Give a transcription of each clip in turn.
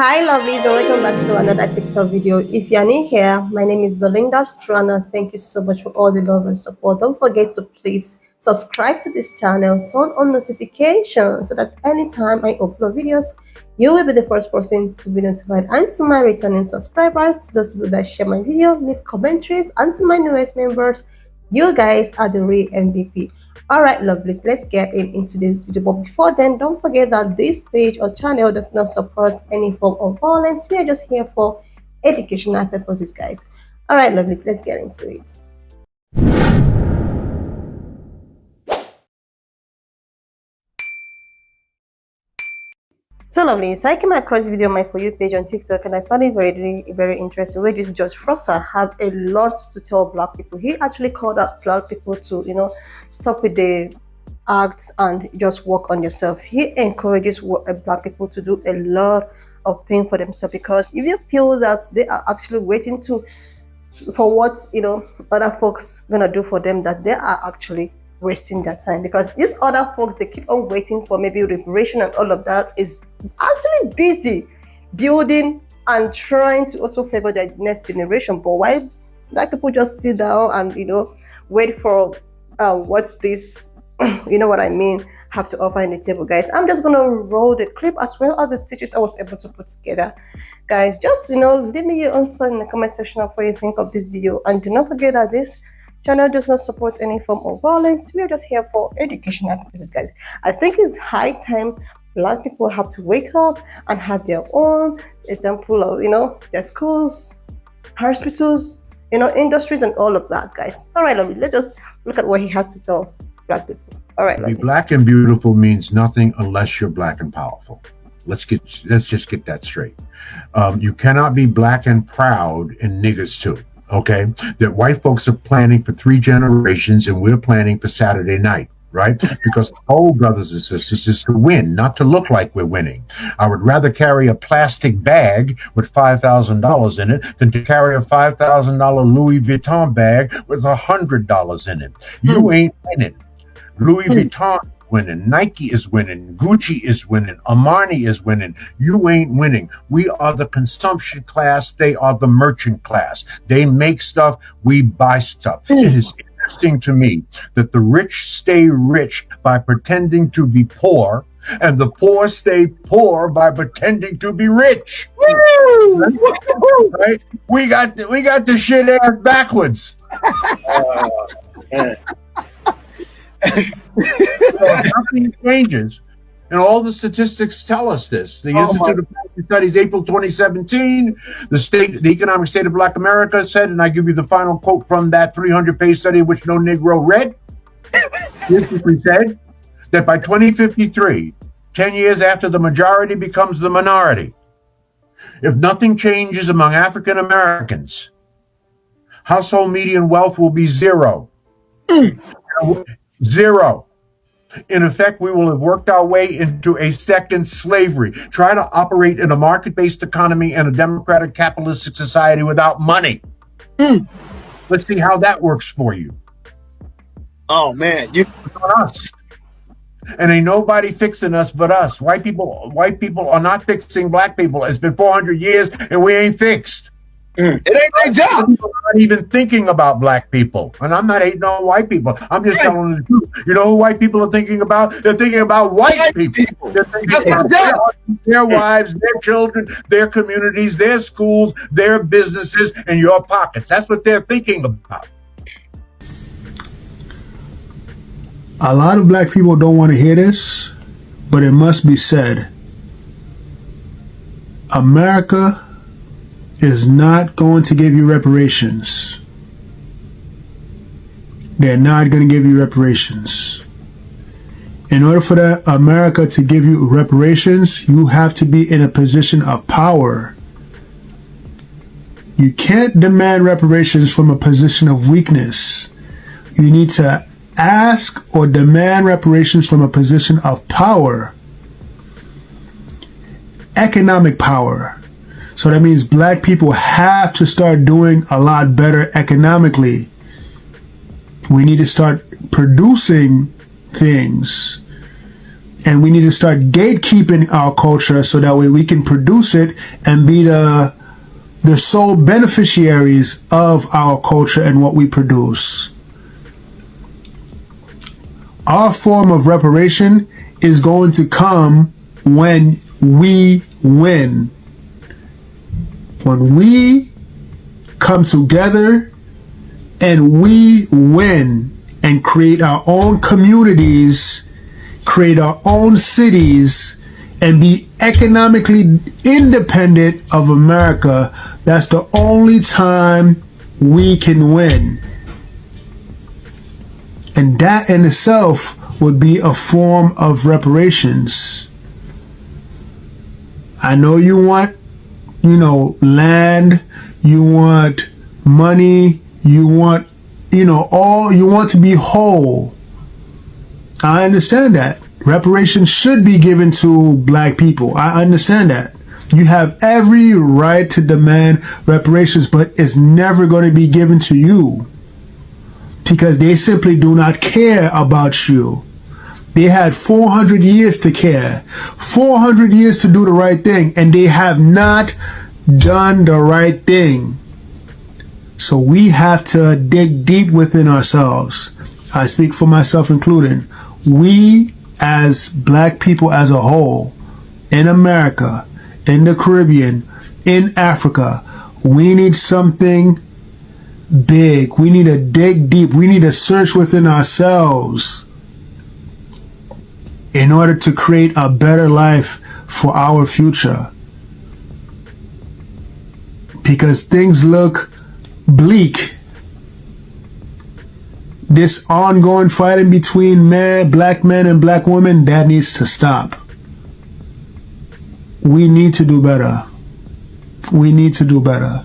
Hi lovelies and welcome back to another TikTok video. If you're new here, my name is Belinda Strana. Thank you so much for all the love and support. Don't forget to please subscribe to this channel, turn on notifications so that anytime I upload videos, you will be the first person to be notified. And to my returning subscribers, to those people that share my video, leave commentaries, and to my newest members, you guys are the real MVP. All right, lovelies, let's get into this video. But before then, don't forget that this page or channel does not support any form of violence. We are just here for educational purposes, guys. All right, lovelies, let's get into it. So lovely. So I came across this video on my For You page on TikTok and I found it very interesting. Where this George Frosser have a lot to tell black people. He actually called out black people to, stop with the acts and just work on yourself. He encourages black people to do a lot of things for themselves, because if you feel that they are actually waiting for what other folks gonna do for them, that they are actually wasting their time, because these other folks, they keep on waiting for maybe reparation and all of that, is actually busy building and trying to also favor their next generation. But why black people just sit down and wait for what's this what I mean, have to offer in the table, guys? I'm just gonna roll the clip as well as the stitches I was able to put together, guys. Just leave me your own thought in the comment section of what you think of this video, and do not forget that this channel does not support any form of violence. We are just here for educational purposes, guys. I think it's high time black people have to wake up and have their own example of their schools, hospitals, industries and all of that, guys. All right, let's just look at what he has to tell black people. All right, to be black and beautiful means nothing unless you're black and powerful. Let's just get that straight. You cannot be black and proud and niggas too. Okay, that white folks are planning for 3 generations and we're planning for Saturday night, right? Because our brothers and sisters is to win, not to look like we're winning. I would rather carry a plastic bag with $5,000 in it than to carry a $5,000 Louis Vuitton bag with $100 in it. You ain't winning. Louis Vuitton is winning, Nike is winning, Gucci is winning, Armani is winning. You ain't winning. We are the consumption class. They are the merchant class. They make stuff, we buy stuff. It is interesting to me that the rich stay rich by pretending to be poor, and the poor stay poor by pretending to be rich. Right? We got the shit ass backwards. Nothing changes, and all the statistics tell us this. The Institute of Policy Studies, April 2017, the economic state of Black America said, and I give you the final quote from that 300-page study, which no Negro read. Basically said that by 2053, 10 years after the majority becomes the minority, if nothing changes among African Americans, household median wealth will be zero. Zero. In effect, we will have worked our way into a second slavery. Try to operate in a market-based economy and a democratic capitalistic society without money. Let's see how that works for you. Oh man, it's on us. And ain't nobody fixing us but us. White people are not fixing black people. It's been 400 years and we ain't fixed. It ain't their job. People are not even thinking about black people. And I'm not hating on white people. I'm just telling the truth. You know who white people are thinking about? They're thinking about white people. They're thinking about their wives, their children, their communities, their schools, their businesses, and your pockets. That's what they're thinking about. A lot of black people don't want to hear this, but it must be said. America is not going to give you reparations. They're not going to give you reparations. In order for that America to give you reparations, you have to be in a position of power. You can't demand reparations from a position of weakness. You need to ask or demand reparations from a position of power. Economic power. So that means black people have to start doing a lot better economically. We need to start producing things. And we need to start gatekeeping our culture so that way we can produce it and be the sole beneficiaries of our culture and what we produce. Our form of reparation is going to come when we win. When we come together and we win and create our own communities, create our own cities, and be economically independent of America, that's the only time we can win. And that in itself would be a form of reparations. I know you want, land, you want money, you want, you want to be whole. I understand that. Reparations should be given to black people. I understand that. You have every right to demand reparations, but it's never going to be given to you because they simply do not care about you. They had 400 years to care, 400 years to do the right thing, and they have not done the right thing. So we have to dig deep within ourselves. I speak for myself included. We as black people as a whole, in America, in the Caribbean, in Africa, we need something big. We need to dig deep. We need to search within ourselves in order to create a better life for our future. Because things look bleak. This ongoing fighting between black men and black women, that needs to stop. We need to do better. We need to do better.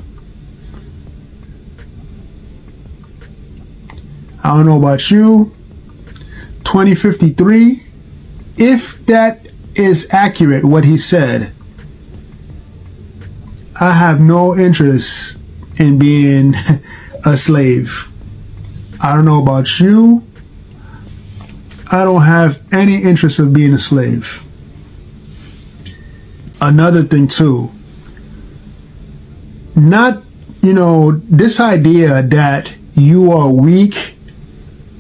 I don't know about you. 2053, if that is accurate, what he said, I have no interest in being a slave. I don't know about you. I don't have any interest of being a slave. Another thing too, this idea that you are weak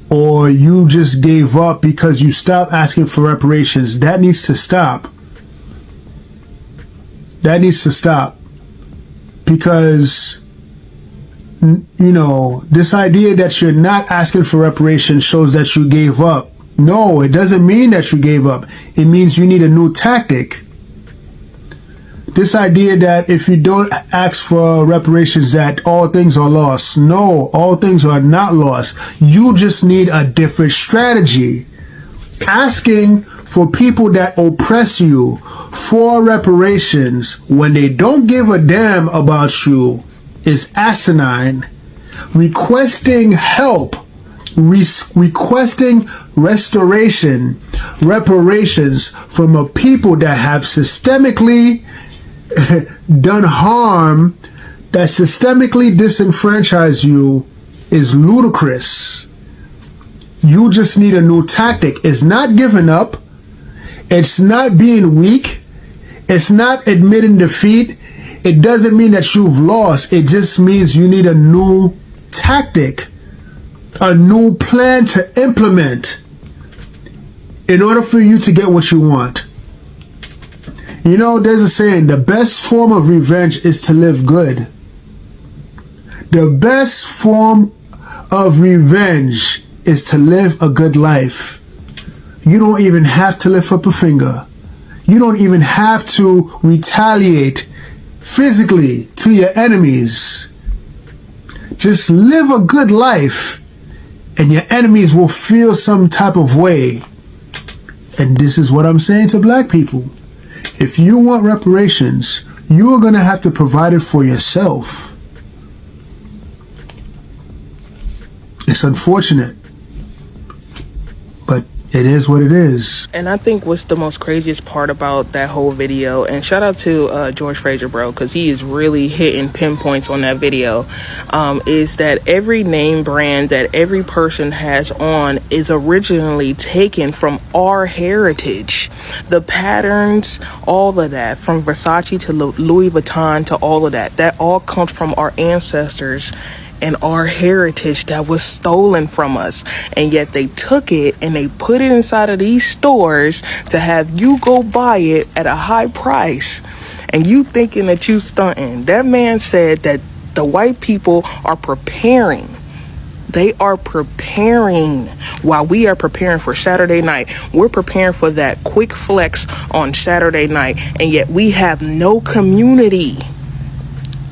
or you just gave up because you stopped asking for reparations, that needs to stop. That needs to stop. Because this idea that you're not asking for reparations shows that you gave up. No, it doesn't mean that you gave up. It means you need a new tactic. This idea that if you don't ask for reparations that all things are lost. No, all things are not lost. You just need a different strategy. Asking for people that oppress you for reparations when they don't give a damn about you is asinine. Requesting help, requesting reparations from a people that have systemically done harm, that systemically disenfranchise you, is ludicrous. You just need a new tactic. It's not giving up. It's not being weak. It's not admitting defeat. It doesn't mean that you've lost. It just means you need a new tactic, a new plan to implement in order for you to get what you want. There's a saying, the best form of revenge is to live good. The best form of revenge is to live a good life. You don't even have to lift up a finger. You don't even have to retaliate physically to your enemies. Just live a good life and your enemies will feel some type of way. And this is what I'm saying to black people. If you want reparations, you are going to have to provide it for yourself. It's unfortunate, but it is what it is. And I think what's the most craziest part about that whole video, and shout out to George Fraser, bro, because he is really hitting pinpoints on that video, is that every name brand that every person has on is originally taken from our heritage. The patterns, all of that, from Versace to Louis Vuitton to all of that, that all comes from our ancestors and our heritage that was stolen from us. And yet they took it and they put it inside of these stores to have you go buy it at a high price. And you thinking that you stunting. That man said that the white people are preparing. They are preparing while we are preparing for Saturday night. We're preparing for that quick flex on Saturday night. And yet we have no community.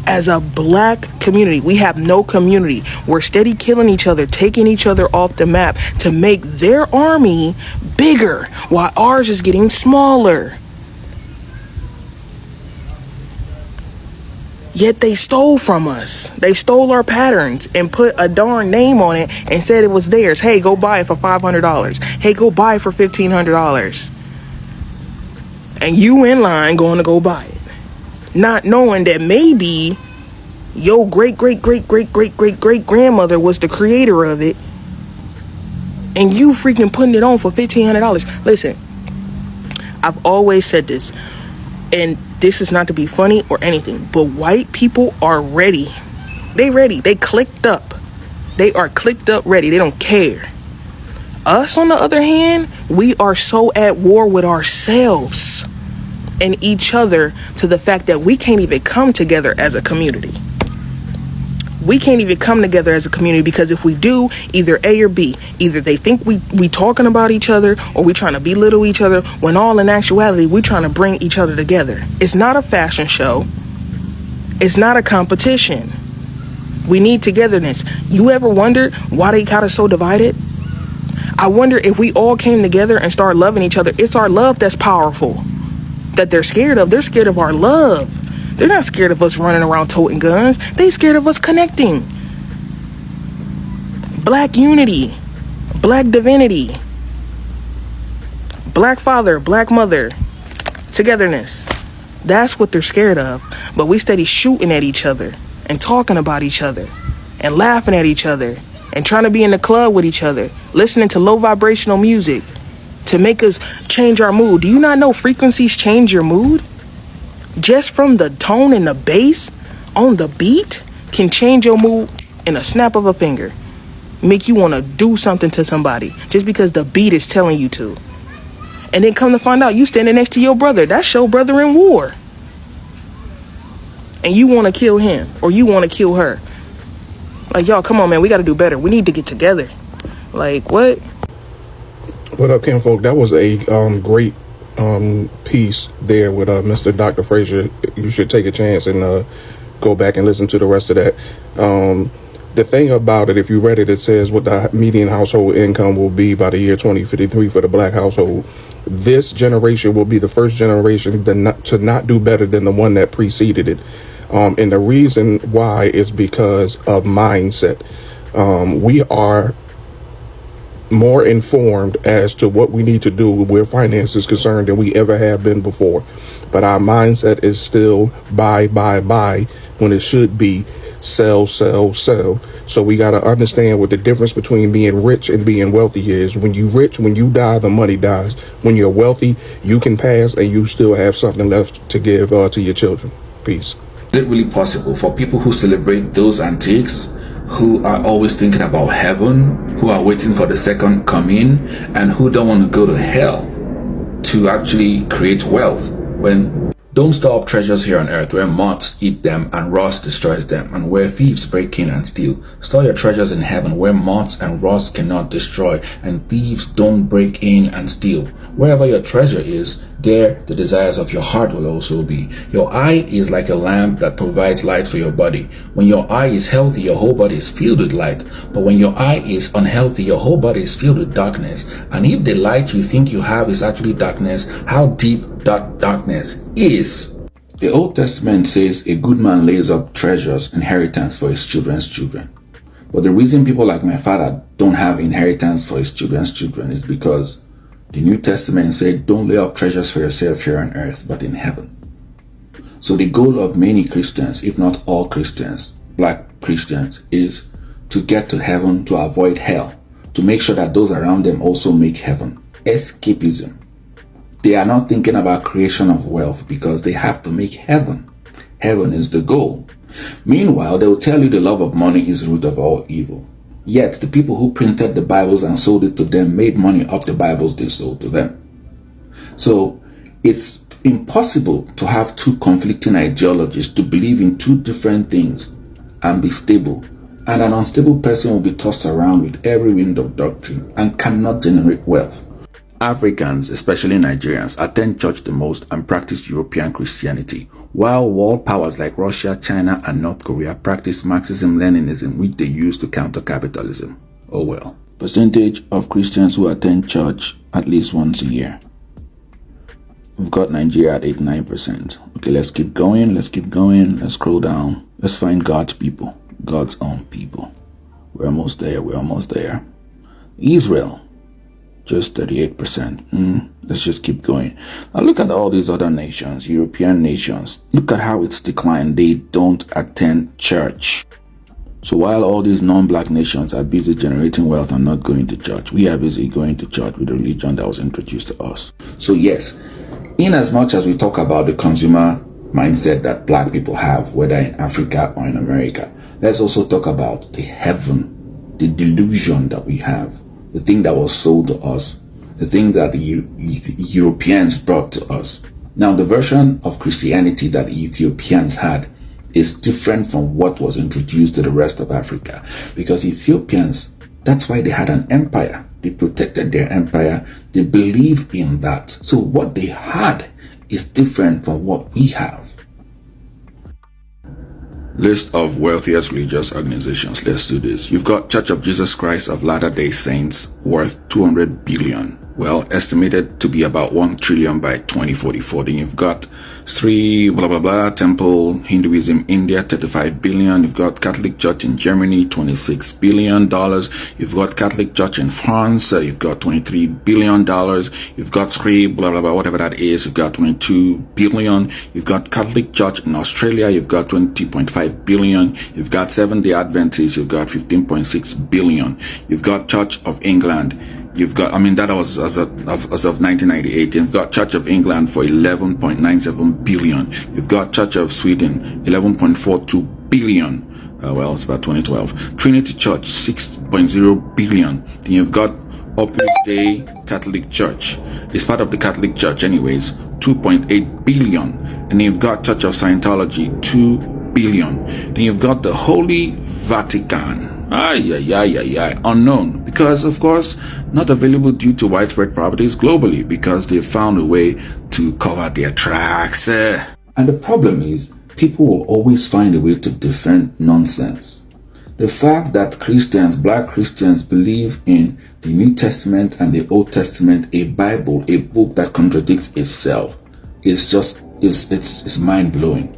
As a black community, we have no community. We're steady killing each other, taking each other off the map to make their army bigger while ours is getting smaller. Yet they stole from us. They stole our patterns and put a darn name on it and said it was theirs. Hey, go buy it for $500. Hey, go buy it for $1,500. And you in line going to go buy it, not knowing that maybe your great grandmother was the creator of it, and you freaking putting it on for $1,500. Listen, I've always said this, and this is not to be funny or anything, but white people are ready. They ready. They clicked up. They are clicked up ready. They don't care. Us, on the other hand, we are so at war with ourselves and each other to the fact that we can't even come together as a community. We can't even come together as a community because if we do, either A or B, either they think we talking about each other or we trying to belittle each other, when all in actuality, we trying to bring each other together. It's not a fashion show. It's not a competition. We need togetherness. You ever wondered why they got us so divided? I wonder if we all came together and started loving each other. It's our love that's powerful. That they're scared of. They're scared of our love. They're not scared of us running around toting guns. They scared of us connecting. Black unity. Black divinity. Black father. Black mother. Togetherness. That's what they're scared of. But we steady shooting at each other and talking about each other and laughing at each other and trying to be in the club with each other, listening to low vibrational music to make us change our mood. Do you not know frequencies change your mood? Just from the tone and the bass on the beat can change your mood in a snap of a finger. Make you want to do something to somebody just because the beat is telling you to. And then come to find out you standing next to your brother. That's your brother in war. And you want to kill him or you want to kill her. Like, y'all, come on, man. We got to do better. We need to get together. Like, what? What up, kinfolk? That was a great piece there with Mr. Dr. Frazier. You should take a chance and go back and listen to the rest of that. The thing about it, if you read it, it says what the median household income will be by the year 2053 for the black household. This generation will be the first generation to not do better than the one that preceded it. And the reason why is because of mindset. We are more informed as to what we need to do where finance is concerned than we ever have been before. But our mindset is still buy when it should be sell. So we got to understand what the difference between being rich and being wealthy is. When you rich, when you die, the money dies. When you're wealthy, you can pass and you still have something left to give to your children. Peace. Is it really possible for people who celebrate those antiques, who are always thinking about heaven, who are waiting for the second coming, and who don't want to go to hell, to actually create wealth when don't store up treasures here on earth where moths eat them and rust destroys them, and where thieves break in and steal? Store your treasures in heaven where moths and rust cannot destroy and thieves don't break in and steal. Wherever your treasure is, there the desires of your heart will also be. Your eye is like a lamp that provides light for your body. When your eye is healthy, your whole body is filled with light. But when your eye is unhealthy, your whole body is filled with darkness. And if the light you think you have is actually darkness, how deep that darkness is. The Old Testament says a good man lays up treasures, inheritance for his children's children. But the reason people like my father don't have inheritance for his children's children is because the New Testament said, don't lay up treasures for yourself here on earth, but in heaven. So the goal of many Christians, if not all Christians, black Christians, is to get to heaven, to avoid hell, to make sure that those around them also make heaven. Escapism. They are not thinking about creation of wealth because they have to make heaven. Heaven is the goal. Meanwhile, they will tell you the love of money is the root of all evil. Yet, the people who printed the Bibles and sold it to them made money off the Bibles they sold to them. So, it's impossible to have two conflicting ideologies to believe in two different things and be stable. And an unstable person will be tossed around with every wind of doctrine and cannot generate wealth. Africans, especially Nigerians, attend church the most and practice European Christianity, while world powers like Russia, China, and North Korea practice Marxism-Leninism, which they use to counter capitalism. Oh well. Percentage of Christians who attend church at least once a year. We've got Nigeria at 89%. Okay, let's keep going, let's scroll down. Let's find God's people, God's own people. We're almost there. Israel, just 38%. Let's just keep going. Now look at all these other nations, European nations. Look at how it's declined. They don't attend church. So while all these non-black nations are busy generating wealth and not going to church, we are busy going to church with a religion that was introduced to us. So yes, in as much as we talk about the consumer mindset that black people have, whether in Africa or in America, let's also talk about the heaven, the delusion that we have, the thing that was sold to us, the thing that the Europeans brought to us. Now, the version of Christianity that the Ethiopians had is different from what was introduced to the rest of Africa, because Ethiopians, that's why they had an empire. They protected their empire. They believed in that. So what they had is different from what we have. List of wealthiest religious organizations. Let's do this. You've got Church of Jesus Christ of Latter-day Saints, worth 200 billion. Well, estimated to be about 1 trillion by 2044. Then you've got Sri blah blah blah Temple Hinduism India, 35 billion. You've got Catholic Church in Germany, $26 billion. You've got Catholic Church in France, you've got $23 billion. You've got Sri blah blah blah, whatever that is, you've got 22 billion. You've got Catholic Church in Australia, you've got 20.5 billion. You've got Seventh-day Adventists, you've got 15.6 billion. You've got Church of England. You've got, that was as of 1998. You've got Church of England for 11.97 billion. You've got Church of Sweden, 11.42 billion. Well, it's about 2012. Trinity Church, 6.0 billion. Then you've got Opus Dei Catholic Church. It's part of the Catholic Church anyways, 2.8 billion. And you've got Church of Scientology, 2 billion. Then you've got the Holy Vatican. Unknown, because of course not available due to widespread properties globally, because they found a way to cover their tracks. And the problem is, people will always find a way to defend nonsense. The fact that Christians, black Christians, believe in the New Testament and the Old Testament, a Bible, a book that contradicts itself, is just it's mind-blowing.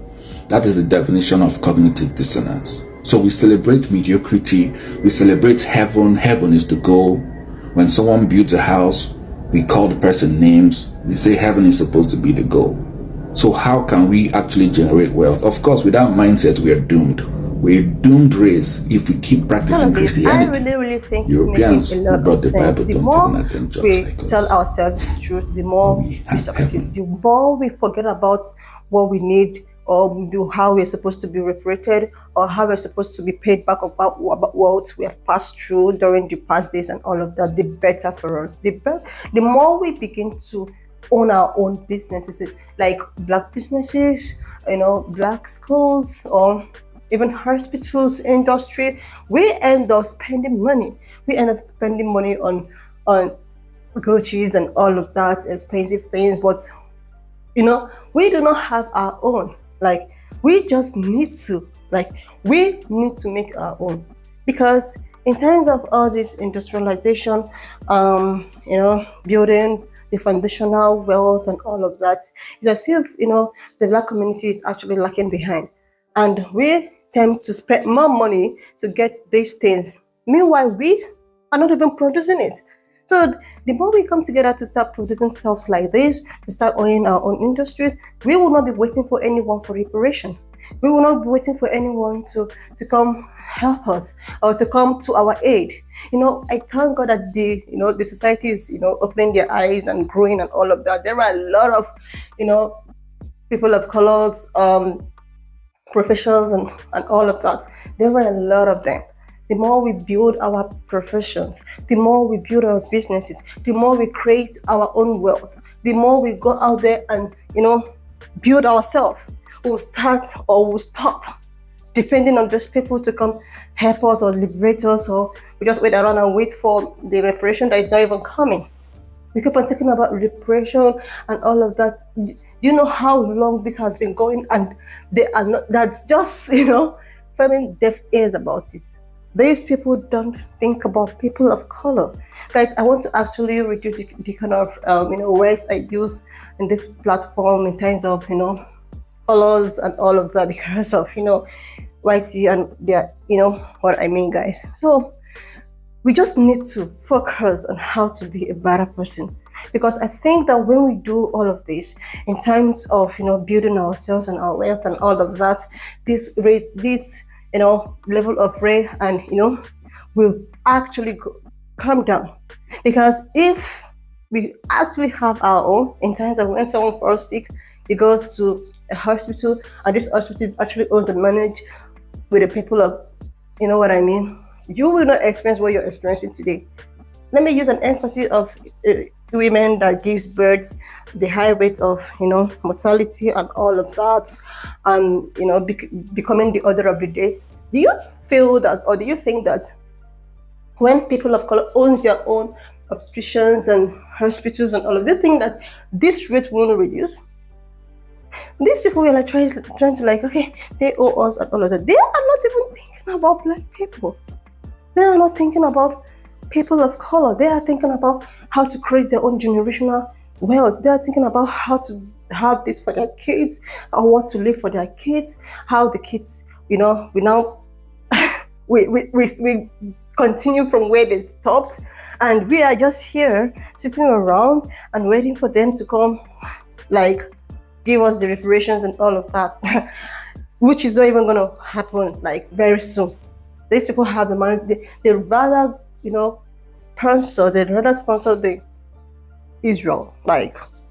That is the definition of cognitive dissonance. So we celebrate mediocrity, we celebrate heaven. Heaven is the goal. When someone builds a house, we call the person names. We say heaven is supposed to be the goal. So how can we actually generate wealth? Of course, with that mindset, we are doomed. We're a doomed race if we keep practicing Christianity. I really think Europeans it's making a lot who brought of the sense. Bible The don't more even attend church we like us. tell ourselves the truth, the more We we have succeed. heaven. The more we forget about what we need, or do how we're supposed to be reparated, or how we're supposed to be paid back about what we have passed through during the past days and all of that, the better for us. The more we begin to own our own businesses, like black businesses, black schools, or even hospitals, industry, we end up spending money. We end up spending money on Gucci's and all of that expensive things, but we do not have our own. Like, we just need to, we need to make our own. Because in terms of all this industrialization, building the foundational wealth and all of that, it's as if, the black community is actually lacking behind. And we tend to spend more money to get these things. Meanwhile, we are not even producing it. So the more we come together to start producing stuff like this, to start owning our own industries, we will not be waiting for anyone for reparation. We will not be waiting for anyone to come help us or to come to our aid. I thank God that the society is, opening their eyes and growing and all of that. There are a lot of, people of colors, professions and all of that. There were a lot of them. The more we build our professions, the more we build our businesses, the more we create our own wealth, the more we go out there and, build ourselves. We'll start or we'll stop depending on those people to come help us or liberate us, or we just wait around and wait for the reparation that is not even coming. We keep on talking about repression and all of that. Do you know how long this has been going? And they are not, that's just, having deaf ears about it. These people don't think about people of color. Guys, I want to actually reduce the kind of, words I use in this platform in terms of, colors and all of that because of, whitey and their, what I mean, guys. So, we just need to focus on how to be a better person, because I think that when we do all of this in terms of building ourselves and our wealth and all of that, this raise this level of rate and will actually come down. Because if we actually have our own, in terms of when someone falls sick, he goes to a hospital, and this hospital is actually owned and managed with the people of, what I mean, you will not experience what you're experiencing today. Let me use an emphasis of women that gives birth, the high rate of mortality and all of that, and becoming the order of the day. Do you feel that, or do you think that when people of color owns their own obstetricians and hospitals and all of, they think that this rate will reduce? These people were like trying to okay, they owe us and all of that. They are not even thinking about black people. They are not thinking about people of color. They are thinking about how to create their own generational wealth. They are thinking about how to have this for their kids, or what to live for their kids, how the kids, we now we continue from where they stopped, and we are just here sitting around and waiting for them to come, give us the reparations and all of that, which is not even going to happen very soon. These people have the money. They rather, sponsor the Israel,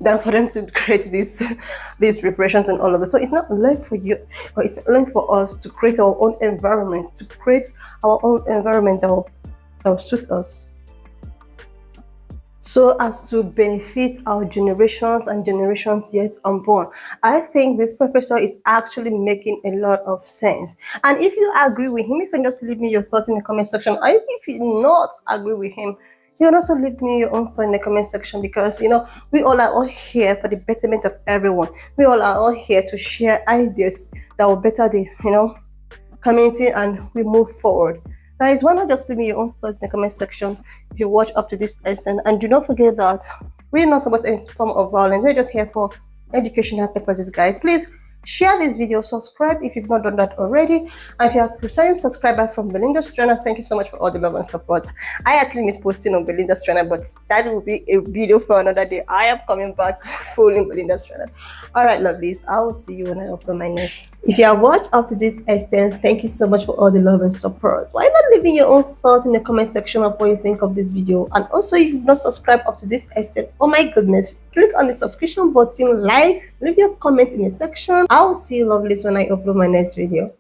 than for them to create these reparations and all of it. So it's not left for you, or it's not left for us to create our own environment, that will suit us, so as to benefit our generations and generations yet unborn. I think this professor is actually making a lot of sense. And if you agree with him, you can just leave me your thoughts in the comment section. Or if you not agree with him, you can also leave me your own thoughts in the comment section, because we all are all here for the betterment of everyone. We all are all here to share ideas that will better the community, and we move forward. Guys, why not just leave me your own thoughts in the comment section if you watch up to this lesson. And do not forget that we're not supposed any form of violence. We're just here for educational purposes, guys. Please share this video, subscribe if you've not done that already. And if you're a returning subscriber from Belinda's channel, thank you so much for all the love and support. I actually miss posting on Belinda's channel, but that will be a video for another day. I am coming back full in Belinda's channel. All right, lovelies, I will see you when I upload my next. If you have watched up to this extent, thank you so much for all the love and support. Why not leave me your own thoughts in the comment section of what you think of this video? And also, if you've not subscribed up to this extent, oh my goodness, click on the subscription button, leave your comment in the section. I will see you lovelies when I upload my next video.